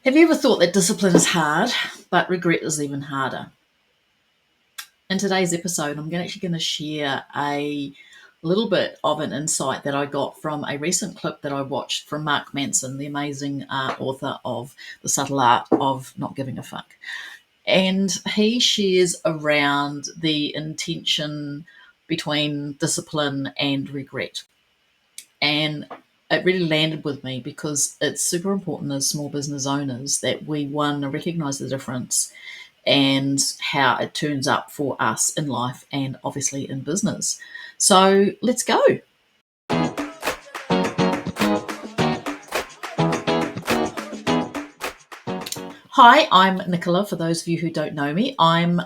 Have you ever thought that discipline is hard, but regret is even harder? In today's episode, I'm actually going to share a little bit of an insight that I got from a recent clip that I watched from Mark Manson, the amazing author of The Subtle Art of Not Giving a Fuck. And he shares around the intention between discipline and regret. And it really landed with me because it's super important as small business owners that we, one, recognize the difference and how it turns up for us in life and obviously in business. So let's go. Hi, I'm Nicola. For those of you who don't know me, I'm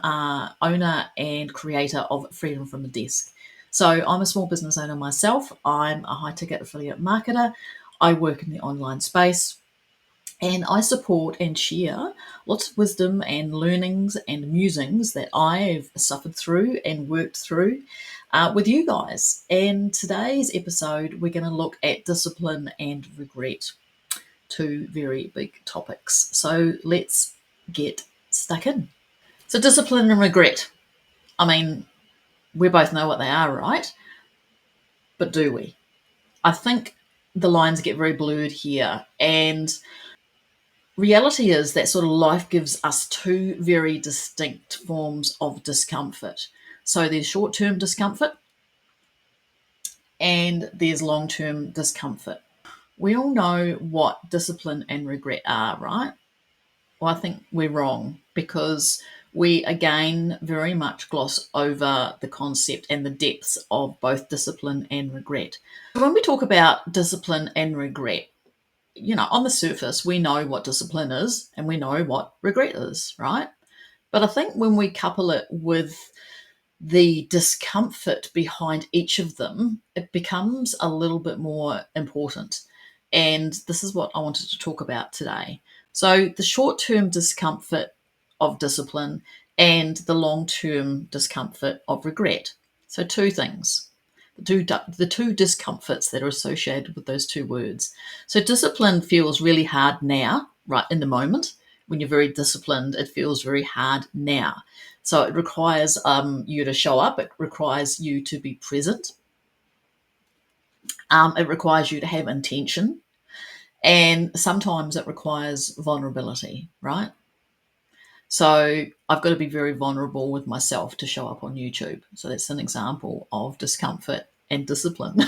owner and creator of Freedom from the Desk. So I'm a small business owner myself. I'm a high ticket affiliate marketer. I work in the online space. And I support and share lots of wisdom and learnings and musings that I've suffered through and worked through with you guys. And today's episode, we're going to look at discipline and regret, two very big topics. So let's get stuck in. So, discipline and regret. I mean, we both know what they are, right? But do we? I think the lines get very blurred here. And reality is that sort of life gives us two very distinct forms of discomfort. So there's short-term discomfort and there's long-term discomfort. We all know what discipline and regret are, right? Well, I think we're wrong because we again very much gloss over the concept and the depths of both discipline and regret. When we talk about discipline and regret, on the surface, we know what discipline is and we know what regret is, right? But I think when we couple it with the discomfort behind each of them, it becomes a little bit more important. And this is what I wanted to talk about today. So, the short term discomfort of discipline and the long term discomfort of regret. So, two things. The two discomforts that are associated with those two words. So discipline feels really hard now, right in the moment. When you're very disciplined, it feels very hard now. So it requires you to show up. It requires you to be present. It requires you to have intention. And sometimes it requires vulnerability, right? So I've got to be very vulnerable with myself to show up on YouTube. So that's an example of discomfort and discipline.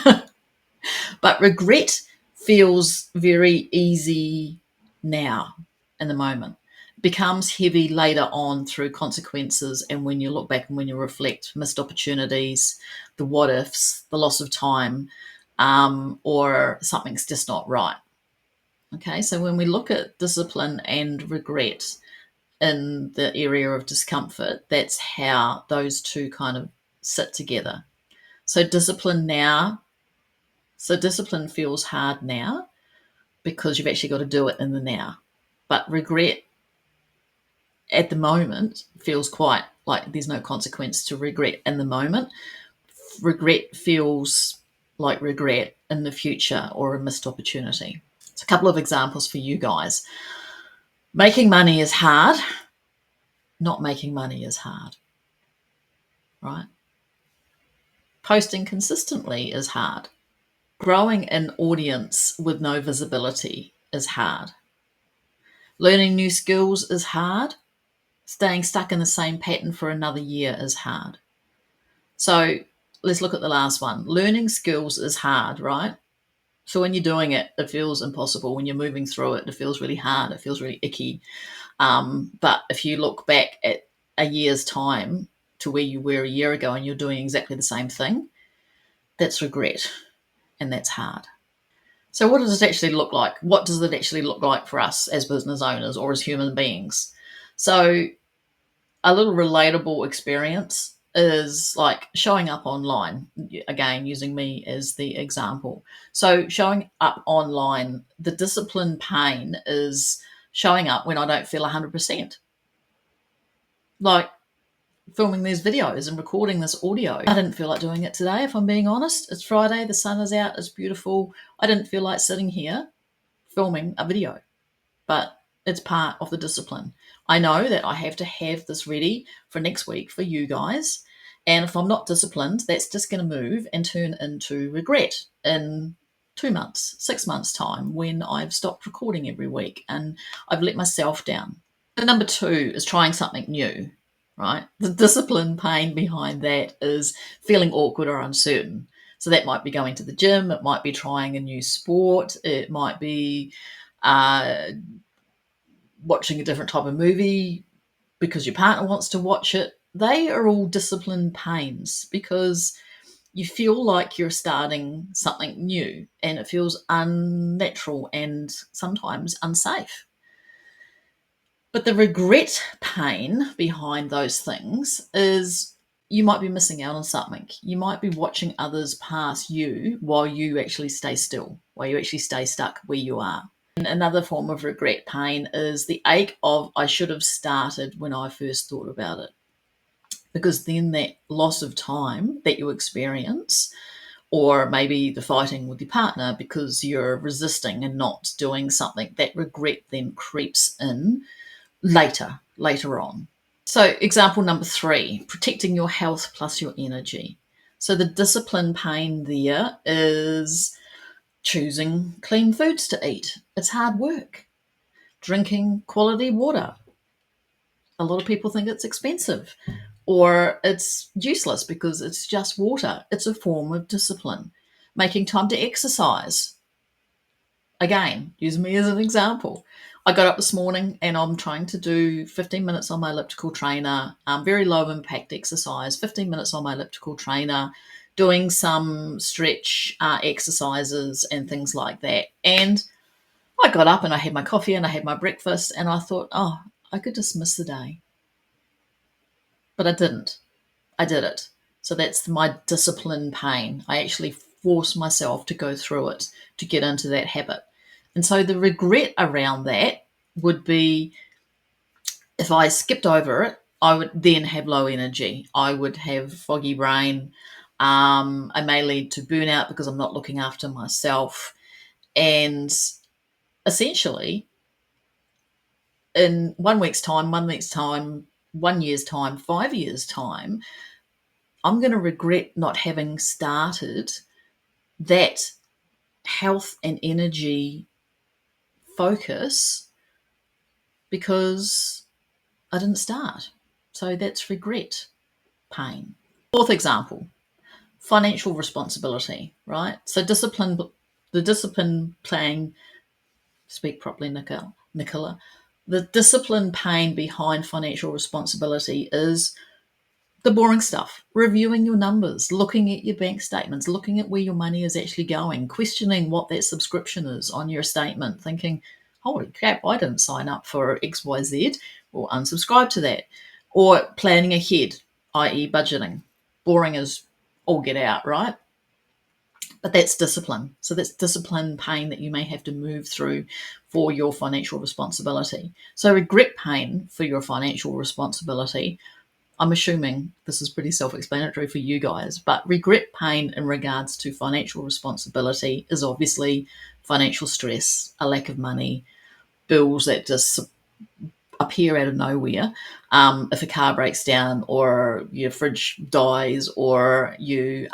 But regret feels very easy now in the moment. It becomes heavy later on through consequences. And when you look back and when you reflect, missed opportunities, the what ifs, the loss of time, or something's just not right. Okay, so when we look at discipline and regret in the area of discomfort, that's how those two kind of sit together. So discipline feels hard now because you've actually got to do it in the now. But regret at the moment feels quite like there's no consequence to regret in the moment. Regret feels like regret in the future or a missed opportunity. So a couple of examples for you guys. Making money is hard. Not making money is hard, right? Posting consistently is hard. Growing an audience with no visibility is hard. Learning new skills is hard. Staying stuck in the same pattern for another year is hard. So let's look at the last one. Learning skills is hard, right? So when you're doing it, it feels impossible. When you're moving through it, it feels really hard. It feels really icky. But if you look back at a year's time to where you were a year ago and you're doing exactly the same thing, that's regret and that's hard. So what does it actually look like? What does it actually look like for us as business owners or as human beings? So a little relatable experience is like showing up online, again, using me as the example. So showing up online, the discipline pain is showing up when I don't feel 100%. Like filming these videos and recording this audio. I didn't feel like doing it today, if I'm being honest. It's Friday, the sun is out, it's beautiful. I didn't feel like sitting here filming a video, but It's part of the discipline. I know that I have to have this ready for next week for you guys. And if I'm not disciplined, that's just going to move and turn into regret in 2 months, 6 months' time when I've stopped recording every week and I've let myself down. The number 2 is trying something new, right? The discipline pain behind that is feeling awkward or uncertain. So that might be going to the gym, it might be trying a new sport, it might be watching a different type of movie because your partner wants to watch it. They are all discipline pains because you feel like you're starting something new and it feels unnatural and sometimes unsafe. But the regret pain behind those things is you might be missing out on something. You might be watching others pass you while you actually stay still, while you actually stay stuck where you are. And another form of regret pain is the ache of I should have started when I first thought about it. Because then that loss of time that you experience, or maybe the fighting with your partner because you're resisting and not doing something, that regret then creeps in later on. So example number 3, protecting your health plus your energy. So the discipline pain there is choosing clean foods to eat. It's hard work. Drinking quality water. A lot of people think it's expensive or it's useless because it's just water. It's a form of discipline. Making time to exercise. Again, use me as an example. I got up this morning and I'm trying to do 15 minutes on my elliptical trainer, very low impact exercise, 15 minutes on my elliptical trainer, doing some stretch exercises and things like that. And I got up and I had my coffee and I had my breakfast and I thought, oh, I could just miss the day. But I didn't. I did it. So that's my discipline pain. I actually forced myself to go through it to get into that habit. And so the regret around that would be if I skipped over it, I would then have low energy. I would have foggy brain. I may lead to burnout because I'm not looking after myself. And essentially, in 1 week's time, 1 year's time, 5 years' time, I'm going to regret not having started that health and energy focus because I didn't start. So that's regret pain. 4th example, financial responsibility, right? So the discipline playing, speak properly, Nicola. The discipline pain behind financial responsibility is the boring stuff, reviewing your numbers, looking at your bank statements, looking at where your money is actually going, questioning what that subscription is on your statement, thinking, holy crap, I didn't sign up for XYZ, or unsubscribe to that, or planning ahead, i.e. budgeting. Boring as all get out, right? But that's discipline. So that's discipline pain that you may have to move through for your financial responsibility. So regret pain for your financial responsibility, I'm assuming this is pretty self-explanatory for you guys, but regret pain in regards to financial responsibility is obviously financial stress, a lack of money, bills that just appear out of nowhere. If a car breaks down or your fridge dies or you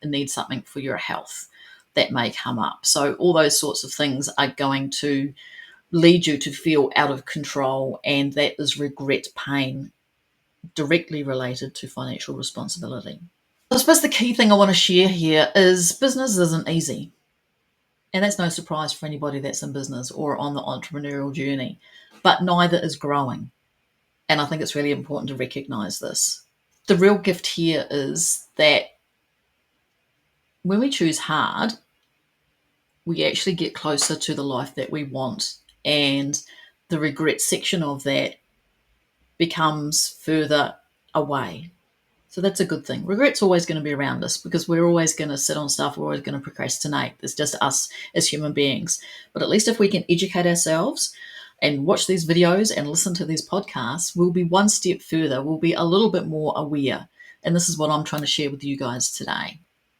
need something for your health, that may come up. So all those sorts of things are going to lead you to feel out of control, and that is regret pain directly related to financial responsibility. I suppose the key thing I want to share here is business isn't easy. And that's no surprise for anybody that's in business or on the entrepreneurial journey, but neither is growing. And I think it's really important to recognize this. The real gift here is that when we choose hard, we actually get closer to the life that we want. And the regret section of that becomes further away. So that's a good thing. Regret's always going to be around us because we're always going to sit on stuff. We're always going to procrastinate. It's just us as human beings. But at least if we can educate ourselves and watch these videos and listen to these podcasts, we'll be one step further. We'll be a little bit more aware. And this is what I'm trying to share with you guys today.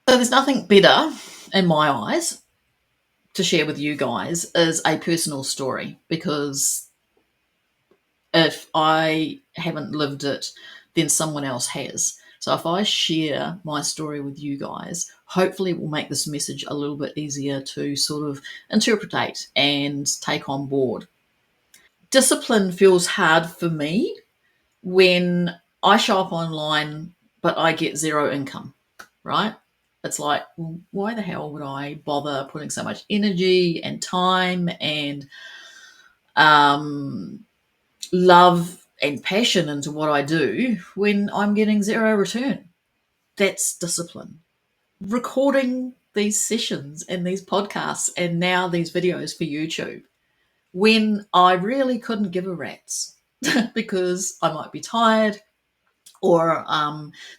So there's nothing better in my eyes to share with you guys is a personal story, because if I haven't lived it, then someone else has. So if I share my story with you guys, hopefully it will make this message a little bit easier to sort of interpret and take on board. Discipline feels hard for me when I shop online, but I get zero income, right? It's like, why the hell would I bother putting so much energy and time and um, love and passion into what I do when I'm getting zero return? That's discipline. Recording these sessions and these podcasts and now these videos for YouTube when I really couldn't give a rat's because I might be tired, or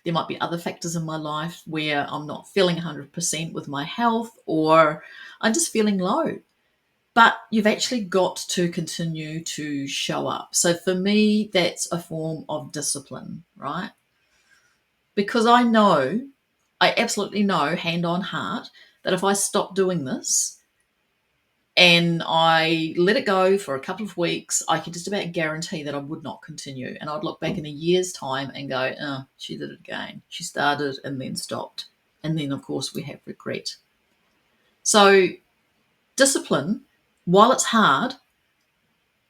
there might be other factors in my life where I'm not feeling 100% with my health, or I'm just feeling low. But you've actually got to continue to show up. So for me, that's a form of discipline, right? Because I absolutely know, hand on heart, that if I stop doing this and I let it go for a couple of weeks, I can just about guarantee that I would not continue. And I'd look back in a year's time and go, oh, she did it again. She started and then stopped. And then, of course, we have regret. So discipline, while it's hard,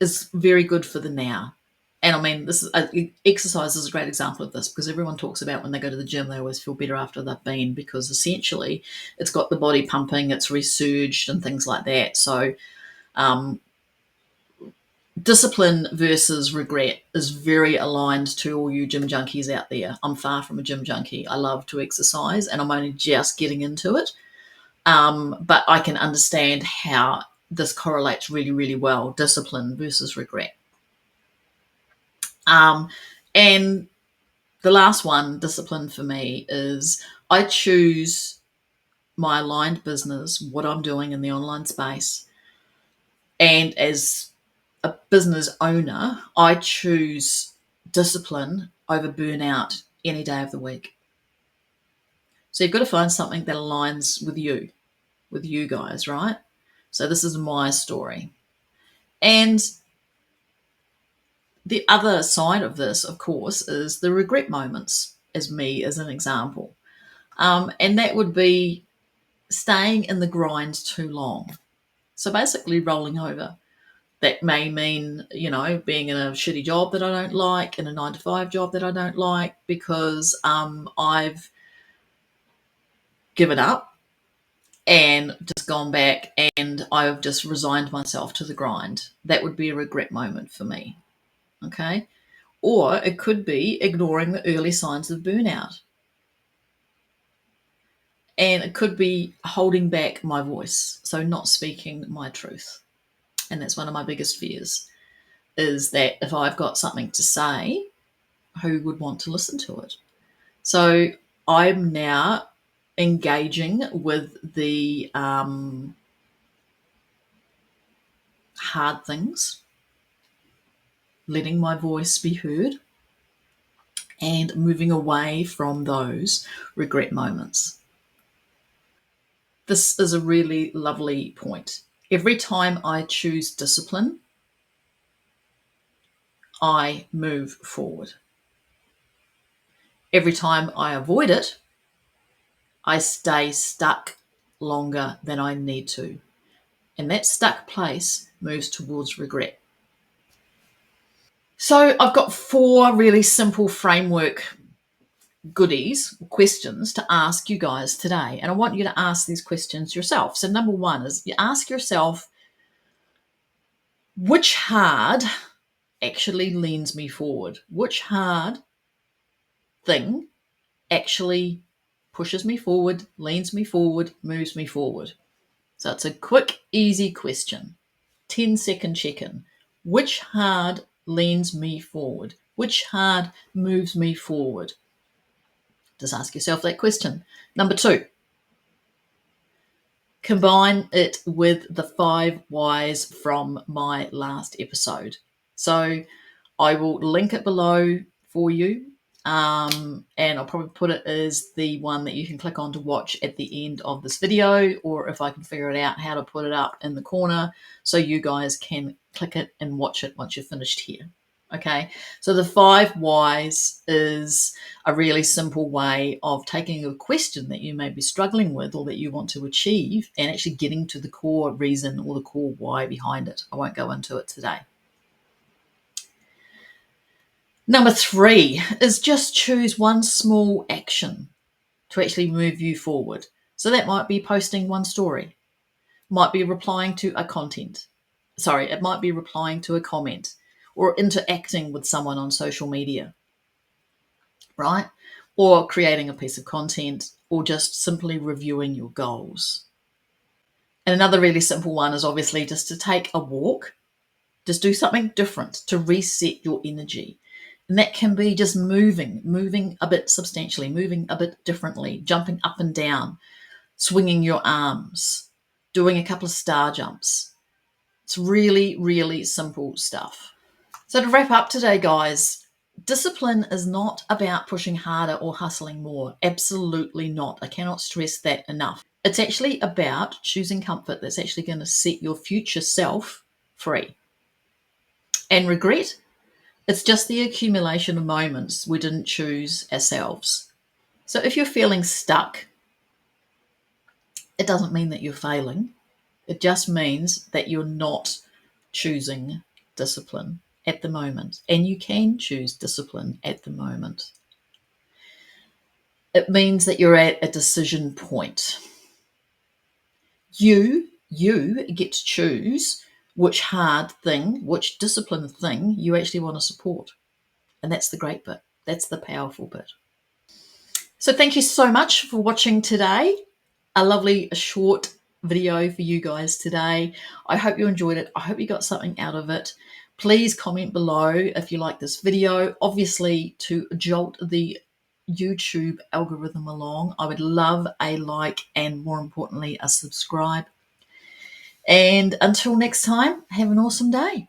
is very good for the now. And I mean, this is exercise is a great example of this, because everyone talks about when they go to the gym, they always feel better after they've been, because essentially it's got the body pumping, it's resurged and things like that. So um, discipline versus regret is very aligned to all you gym junkies out there. I'm far from a gym junkie. I love to exercise and I'm only just getting into it. But I can understand how this correlates really, really well, discipline versus regret. And the last one, discipline for me, is I choose my aligned business, what I'm doing in the online space. And as a business owner, I choose discipline over burnout any day of the week. So you've got to find something that aligns with you guys, right? So this is my story. And the other side of this, of course, is the regret moments, as me as an example. And that would be staying in the grind too long. So basically rolling over. That may mean, being in a shitty job that I don't like, in a 9 to 5 job that I don't like, because I've given up and just gone back and I've just resigned myself to the grind. That would be a regret moment for me. Okay. Or it could be ignoring the early signs of burnout. And it could be holding back my voice, so not speaking my truth. And that's one of my biggest fears, is that if I've got something to say, who would want to listen to it? So I'm now engaging with the hard things, letting my voice be heard, and moving away from those regret moments. This is a really lovely point. Every time I choose discipline, I move forward. Every time I avoid it, I stay stuck longer than I need to. And that stuck place moves towards regret. So I've got 4 really simple framework goodies, questions to ask you guys today. And I want you to ask these questions yourself. So number 1 is you ask yourself, which hard actually leans me forward? Which hard thing actually pushes me forward, leans me forward, moves me forward? So it's a quick, easy question. 10-second check-in. Which hard leans me forward? Which hard moves me forward? Just ask yourself that question. Number 2, combine it with the 5 whys from my last episode. So I will link it below for you. and I'll probably put it as the one that you can click on to watch at the end of this video, or if I can figure it out how to put it up in the corner so you guys can click it and watch it once you're finished here. Okay, so the 5 whys is a really simple way of taking a question that you may be struggling with or that you want to achieve and actually getting to the core reason or the core why behind it. I won't go into it today. Number 3 is just choose one small action to actually move you forward. So that might be posting one story, might be replying to a content. Sorry, it might be replying to a comment or interacting with someone on social media, right? Or creating a piece of content or just simply reviewing your goals. And another really simple one is obviously just to take a walk, just do something different to reset your energy. And that can be just moving a bit substantially, moving a bit differently, jumping up and down, swinging your arms, doing a couple of star jumps. It's really, really simple stuff. So to wrap up today, guys, discipline is not about pushing harder or hustling more. Absolutely not. I cannot stress that enough. It's actually about choosing comfort that's actually going to set your future self free. And regret, it's just the accumulation of moments we didn't choose ourselves. So if you're feeling stuck, it doesn't mean that you're failing. It just means that you're not choosing discipline at the moment. And you can choose discipline at the moment. It means that you're at a decision point. You get to choose which hard thing, which discipline thing you actually want to support. And that's the great bit. That's the powerful bit. So thank you so much for watching today. A lovely short video for you guys today. I hope you enjoyed it. I hope you got something out of it. Please comment below if you like this video. Obviously, to jolt the YouTube algorithm along, I would love a like and, more importantly, a subscribe. And until next time, have an awesome day.